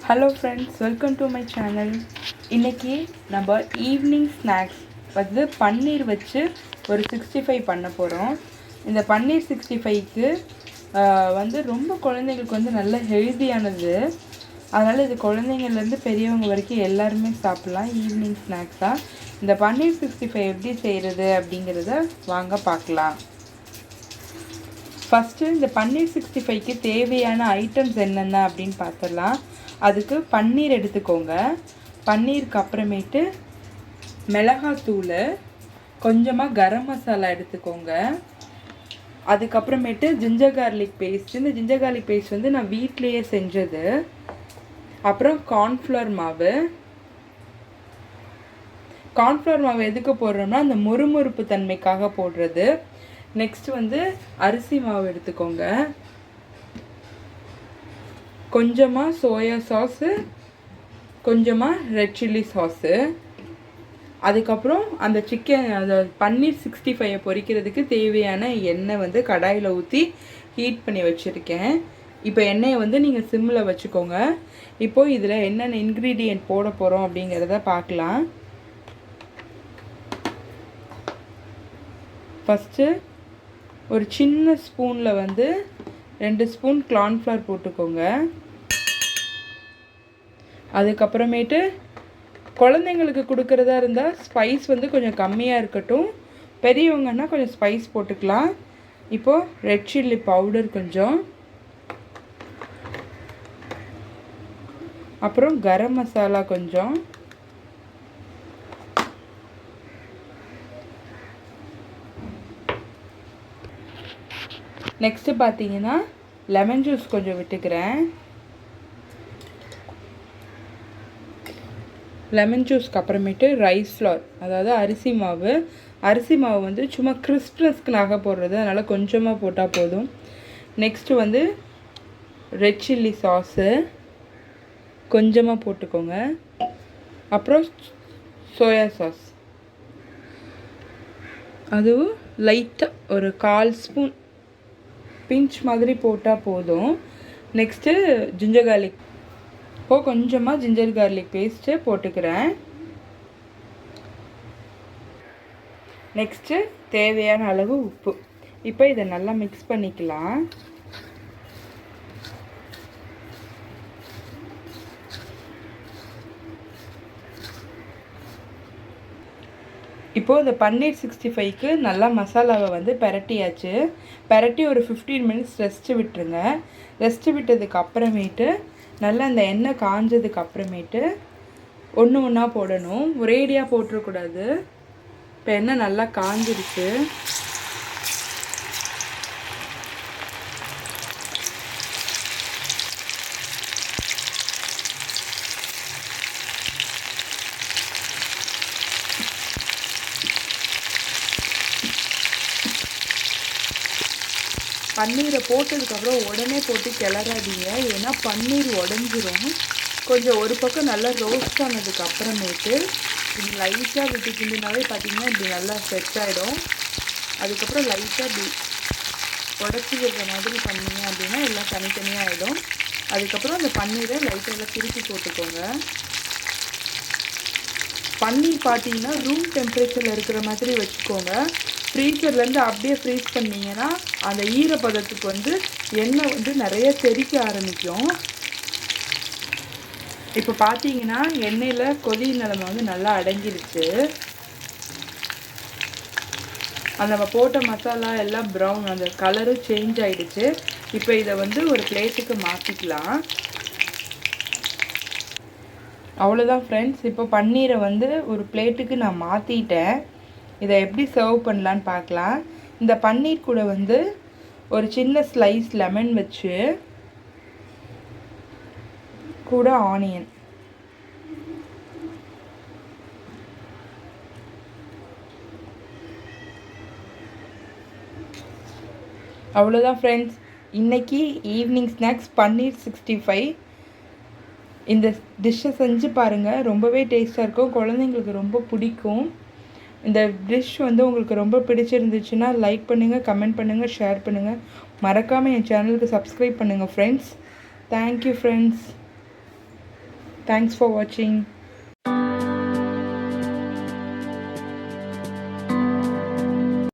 Hello friends, welcome to my channel. இன்றைக்கி நம்ம evening snacks வந்து பன்னீர் வச்சு ஒரு 65 பண்ண போகிறோம். இந்த பன்னீர் 65க்கு வந்து ரொம்ப குழந்தைங்களுக்கு வந்து நல்ல ஹெல்த்தியானது. அதனால் இது குழந்தைங்கள்லேருந்து பெரியவங்க வரைக்கும் எல்லாருமே சாப்பிட்லாம். ஈவினிங் ஸ்நாக்ஸாக இந்த பன்னீர் 65 எப்படி செய்கிறது அப்படிங்கிறத வாங்க பார்க்கலாம். ஃபஸ்ட்டு இந்த பன்னீர் 65க்கு தேவையான ஐட்டம்ஸ் என்னென்ன அப்படின்னு பார்த்துடலாம். அதுக்கு பன்னீர் எடுத்துக்கோங்க. பன்னீருக்கு அப்புறமேட்டு மிளகாத்தூள், கொஞ்சமாக கரம் மசாலா எடுத்துக்கோங்க. அதுக்கப்புறமேட்டு ஜிஞ்சர் கார்லிக் பேஸ்ட். இந்த ஜிஞ்சர் கார்லிக் பேஸ்ட் வந்து நான் வீட்லேயே செஞ்சது. அப்புறம் கார்ன்ஃப்ளவர் மாவு. கார்ன்ஃப்ளவர் மாவு எதுக்கு போடுறோம்னா அந்த முறுமுறுப்பு தன்மைக்காக போடுறது. நெக்ஸ்ட் வந்து அரிசி மாவு எடுத்துக்கோங்க. கொஞ்சமாக சோயா சாஸு, கொஞ்சமாக ரெட் சில்லி சாஸு. அதுக்கப்புறம் அந்த அந்த பன்னீர் 65 பொரிக்கிறதுக்கு தேவையான எண்ணெய் வந்து கடாயில் ஊற்றி ஹீட் பண்ணி வச்சுருக்கேன். இப்போ எண்ணெயை வந்து நீங்கள் சிம்மில் வச்சுக்கோங்க. இப்போது இதில் என்னென்ன இன்க்ரீடியன்ட் போட போகிறோம் அப்படிங்கிறத பார்க்கலாம். ஃபஸ்ட்டு ஒரு சின்ன ஸ்பூனில் வந்து 2 ஸ்பூன் கார்ன்ஃப்ளவர் போட்டுக்கோங்க. அதுக்கப்புறமேட்டு குழந்தைங்களுக்கு கொடுக்குறதா இருந்தால் ஸ்பைஸ் வந்து கொஞ்சம் கம்மியாக இருக்கட்டும். பெரியவங்கன்னா கொஞ்சம் ஸ்பைஸ் போட்டுக்கலாம். இப்போது ரெட் சில்லி பவுடர் கொஞ்சம், அப்புறம் கரம் மசாலா கொஞ்சம், நெக்ஸ்ட்டு பார்த்தீங்கன்னா லெமன் ஜூஸ் கொஞ்சம் விட்டுக்கிறேன். லெமன் ஜூஸ்க்கு அப்புறமேட்டு ரைஸ் ஃப்ளார், அதாவது அரிசி மாவு. அரிசி மாவு வந்து சும்மா கிறிஸ்ப்னஸ்க்குனாக போடுறது, அதனால் கொஞ்சமாக போட்டால் போதும். நெக்ஸ்ட்டு வந்து ரெட் சில்லி சாஸு கொஞ்சமாக போட்டுக்கோங்க. அப்புறம் சோயா சாஸ், அதுவும் லைட்டாக ஒரு 1/4 ஸ்பூன் பிஞ்ச் மாதிரி போட்டால் போதும். Next ginger garlic. இப்போது கொஞ்சமாக ஜிஞ்சர் கார்லிக் பேஸ்ட்டு போட்டுக்கிறேன். நெக்ஸ்ட்டு தேவையான அளவு உப்பு. இப்போ இதை நல்லா மிக்ஸ் பண்ணிக்கலாம். இப்போது இந்த பன்னீர் 65க்கு நல்லா மசாலாவை வந்து பெரட்டியாச்சு. பெரட்டி ஒரு 15 மினிட்ஸ் ரெஸ்ட்டு விட்டுருங்க. ரெஸ்ட்டு விட்டதுக்கு அப்புறமேட்டு நல்லா அந்த எண்ணெய் காஞ்சதுக்கு அப்புறமேட்டு ஒன்று ஒன்றா போடணும், ஒரேடியாக போட்டுறக்கூடாது. இப்போ எண்ணெய் நல்லா காஞ்சிருச்சு. பன்னீரை போட்டதுக்கப்புறம் உடனே போட்டு கிளறாதீங்க, ஏன்னா பன்னீர் உடஞ்சிரும். கொஞ்சம் ஒரு பக்கம் நல்லா ரோஸ்ட் ஆனதுக்கு அப்புறமேட்டு இது லைட்டாக விட்டு கிண்டினாவே பார்த்திங்கன்னா இப்படி நல்லா செட் ஆகிடும். அதுக்கப்புறம் லைட்டாக இப்படி உடச்சி விடுற மாதிரி பண்ணிங்க அப்படின்னா எல்லாம் தனித்தனியாக ஆகிடும். அதுக்கப்புறம் அந்த பன்னீரை லைட்டாக திருப்பி போட்டுக்கோங்க. பன்னீர் பார்த்தீங்கன்னா ரூம் டெம்பரேச்சரில் இருக்கிற மாதிரி வச்சுக்கோங்க. ஃப்ரீசர்லேருந்து அப்படியே ஃப்ரீஸ் பண்ணிங்கன்னா அந்த ஈரப்பதத்துக்கு வந்து எண்ணெய் வந்து நிறைய தெறிக்க ஆரம்பிக்கும். இப்போ பார்த்தீங்கன்னா எண்ணெயில் கொதி நிலைமை வந்து நல்லா அடங்கிருச்சு. அந்த நம்ம போட்ட மசாலா எல்லாம் ப்ரௌன், அந்த கலரும் சேஞ்ச் ஆகிடுச்சு. இப்போ இதை வந்து ஒரு பிளேட்டுக்கு மாற்றிக்கலாம். அவ்வளோதான் ஃப்ரெண்ட்ஸ். இப்போ பன்னீரை வந்து ஒரு பிளேட்டுக்கு நான் மாற்றிட்டேன். இதை எப்படி சர்வ் பண்ணலான்னு பார்க்கலாம். இந்த பன்னீர் கூட வந்து ஒரு சின்ன ஸ்லைஸ் லெமன் வச்சு, கூட ஆனியன், அவ்வளோதான் ஃப்ரெண்ட்ஸ். இன்றைக்கி ஈவினிங் ஸ்நாக்ஸ் பன்னீர் 65. இந்த டிஷ்ஷை செஞ்சு பாருங்கள், ரொம்பவே டேஸ்ட்டாக இருக்கும், குழந்தைங்களுக்கு ரொம்ப பிடிக்கும். இந்த டிஷ் வந்து உங்களுக்கு ரொம்ப பிடிச்சிருந்துச்சுன்னா லைக் பண்ணுங்கள், கமெண்ட் பண்ணுங்கள், ஷேர் பண்ணுங்கள். மறக்காமல் என் சேனலுக்கு சப்ஸ்கிரைப் பண்ணுங்கள் friends. Thank you friends. Thanks for வாட்சிங்.